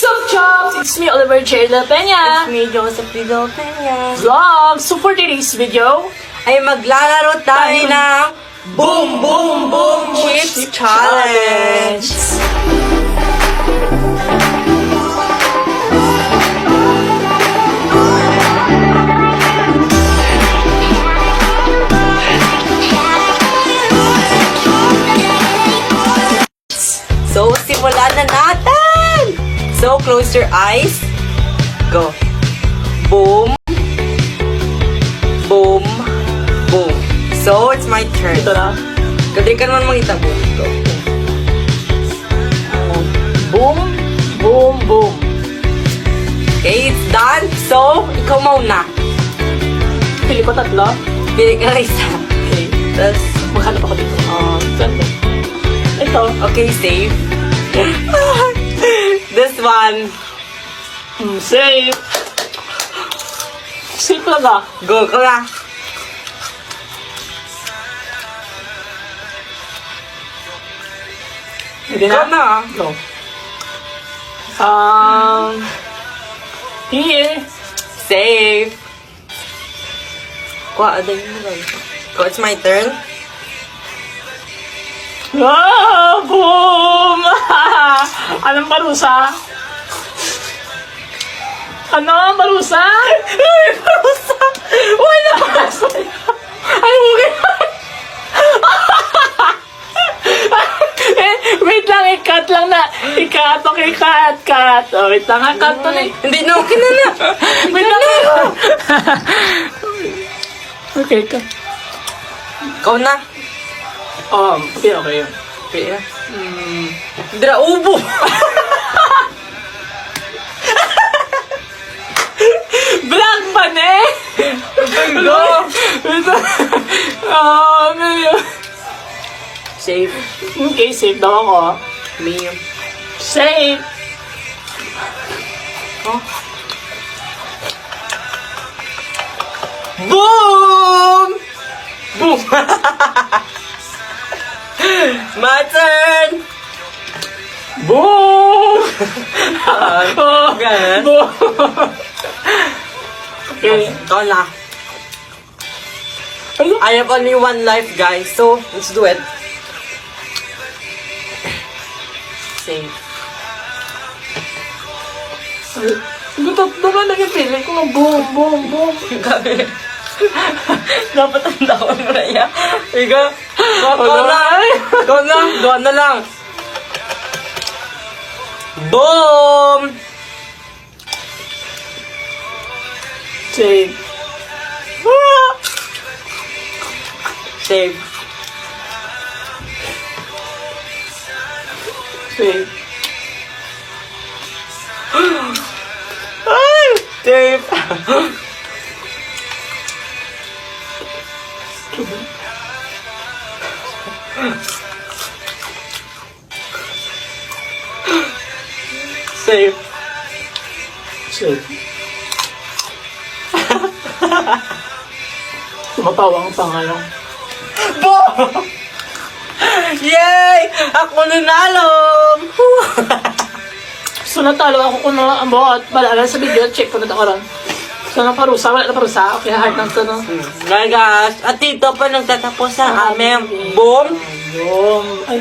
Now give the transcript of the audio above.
Sup, Chops? It's me, Oliver J. La Peña. Me, Joseph Lido Peña. Vlog. So for today's video, Ay maglalaro tayo ng Boom Boom Boom Chips Challenge. So, simulan na natin! So, close your eyes. Go. Boom. Boom. Boom. So, it's my turn. ito na. Kasi ka naman makita. Boom. Go. Boom, boom, boom. Okay, it's done. So, ikaw mauna. Pili ko tatlo. Pili ka na isa. Okay. Tapos, Maghanap ako dito. Saan ba? Ito. okay, save. This one. Safe. Safe talaga. Go, ka na. Hindi Go na. na. Go. Here. Save. Kuha, aday mo lang. Go, it's my turn. Ah, boom! Anong parusa? Ano ang parusa? Ay, parusa! Uy, napasa! Ay, okay. Wait lang, i-cut lang na. I-cut, okay, cut. Oh, wait lang, cut to na. Hindi na, okay na na. Wait lang. Okay, cut. Ikaw na. Okay, okay. Okay na. Hindi na, ubo. Black pa na eh! Go. Ano yun? Save. Okay, safe daw ako. Me. Safe! Oh. Boom! Boom! My turn! Boom! Ganun? Boom! Okay. Ikaw na. I have only one life, guys. So, let's do it. Save. Tatlo na nagpili ko ng boom, boom, boom. Gabi. Dapat ang dawan mo na yan. Ikaw. Ikaw Wala. na. Ikaw na. Doon na lang. Boom! Safe. Save. Safe. Ay! Save. Save. Safe. Tumatawa ang pangalan. Boom! Yay! Ako nanalo! So natalo ako kung ang buhat. Wala sa video, check ko na ito karon. So naparusa, wala na parusa. Okay, hard lang ito, no? Ngayon guys, at dito pa nagtatapos ang aming boom. Boom. Ay,